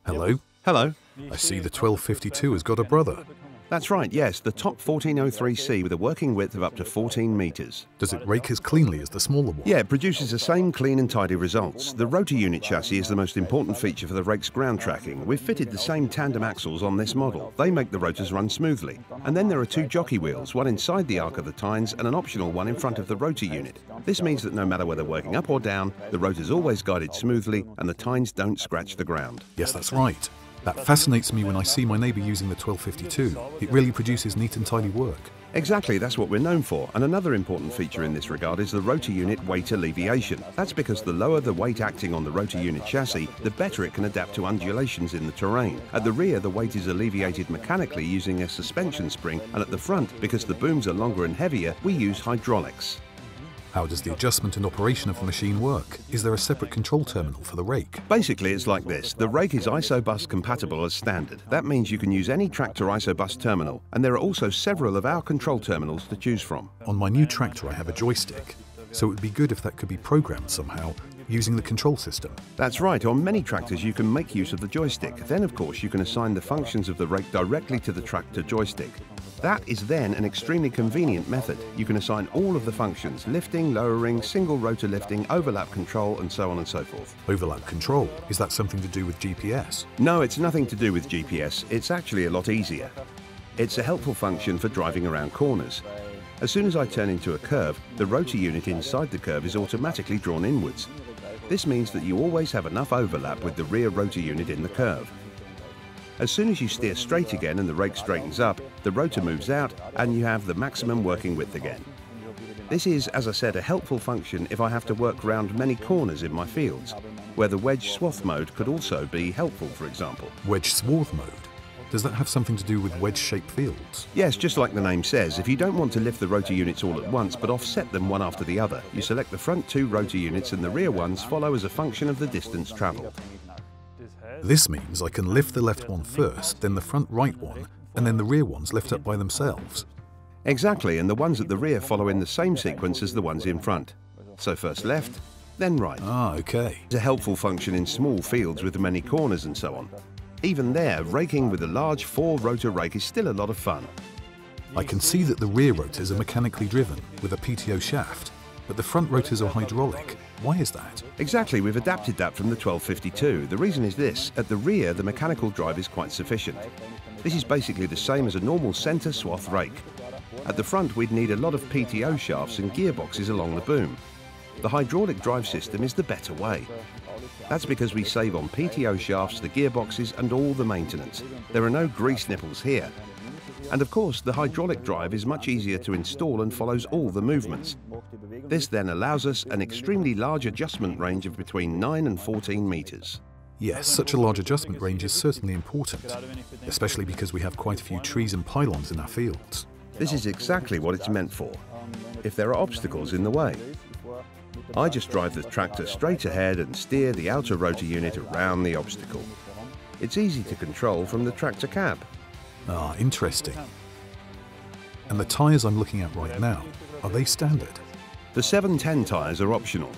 Hello? Hello. I see the 1252 has got a brother. That's right, yes, the top 1403C with a working width of up to 14 metres. Does it rake as cleanly as the smaller one? Yeah, it produces the same clean and tidy results. The rotor unit chassis is the most important feature for the rake's ground tracking. We've fitted the same tandem axles on this model. They make the rotors run smoothly. And then there are two jockey wheels, one inside the arc of the tines and an optional one in front of the rotor unit. This means that no matter whether working up or down, the rotor's always guided smoothly and the tines don't scratch the ground. Yes, that's right. That fascinates me when I see my neighbour using the 1252. It really produces neat and tidy work. Exactly, that's what we're known for. And another important feature in this regard is the rotor unit weight alleviation. That's because the lower the weight acting on the rotor unit chassis, the better it can adapt to undulations in the terrain. At the rear, the weight is alleviated mechanically using a suspension spring, and at the front, because the booms are longer and heavier, we use hydraulics. How does the adjustment and operation of the machine work? Is there a separate control terminal for the rake? Basically, it's like this. The rake is ISOBUS compatible as standard. That means you can use any tractor ISOBUS terminal, and there are also several of our control terminals to choose from. On my new tractor I have a joystick, so it would be good if that could be programmed somehow using the control system. That's right, on many tractors you can make use of the joystick. Then of course you can assign the functions of the rake directly to the tractor joystick. That is then an extremely convenient method. You can assign all of the functions: lifting, lowering, single rotor lifting, overlap control, and so on and so forth. Overlap control? Is that something to do with GPS? No, it's nothing to do with GPS. It's actually a lot easier. It's a helpful function for driving around corners. As soon as I turn into a curve, the rotor unit inside the curve is automatically drawn inwards. This means that you always have enough overlap with the rear rotor unit in the curve. As soon as you steer straight again and the rake straightens up, the rotor moves out and you have the maximum working width again. This is, as I said, a helpful function if I have to work round many corners in my fields, where the wedge swath mode could also be helpful, for example. Wedge swath mode? Does that have something to do with wedge-shaped fields? Yes, just like the name says, if you don't want to lift the rotor units all at once but offset them one after the other, you select the front two rotor units and the rear ones follow as a function of the distance travelled. This means I can lift the left one first, then the front right one, and then the rear ones lift up by themselves. Exactly, and the ones at the rear follow in the same sequence as the ones in front. So first left, then right. Ah, okay. It's a helpful function in small fields with many corners and so on. Even there, raking with a large 4-rotor rake is still a lot of fun. I can see that the rear rotors are mechanically driven with a PTO shaft, but the front rotors are hydraulic. Why is that? Exactly, we've adapted that from the 1252. The reason is this: at the rear, the mechanical drive is quite sufficient. This is basically the same as a normal centre swath rake. At the front, we'd need a lot of PTO shafts and gearboxes along the boom. The hydraulic drive system is the better way. That's because we save on PTO shafts, the gearboxes, and all the maintenance. There are no grease nipples here. And of course, the hydraulic drive is much easier to install and follows all the movements. This then allows us an extremely large adjustment range of between 9 and 14 metres. Yes, such a large adjustment range is certainly important, especially because we have quite a few trees and pylons in our fields. This is exactly what it's meant for, if there are obstacles in the way. I just drive the tractor straight ahead and steer the outer rotor unit around the obstacle. It's easy to control from the tractor cab. Ah, interesting. And the tyres I'm looking at right now, are they standard? The 710 tyres are optional.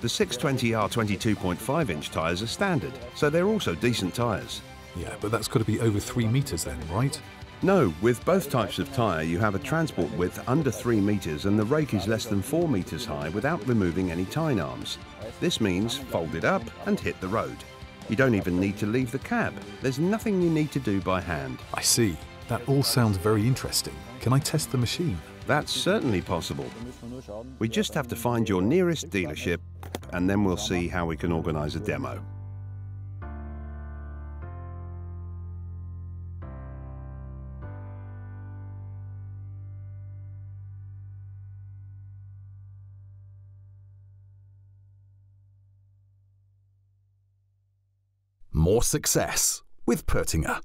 The 620R 22.5-inch tyres are standard, so they're also decent tyres. Yeah, but that's got to be over 3 metres then, right? No, with both types of tyre you have a transport width under 3 metres and the rake is less than 4 metres high without removing any tine arms. This means fold it up and hit the road. You don't even need to leave the cab. There's nothing you need to do by hand. I see. That all sounds very interesting. Can I test the machine? That's certainly possible. We just have to find your nearest dealership and then we'll see how we can organise a demo. More success with PÖTTINGER.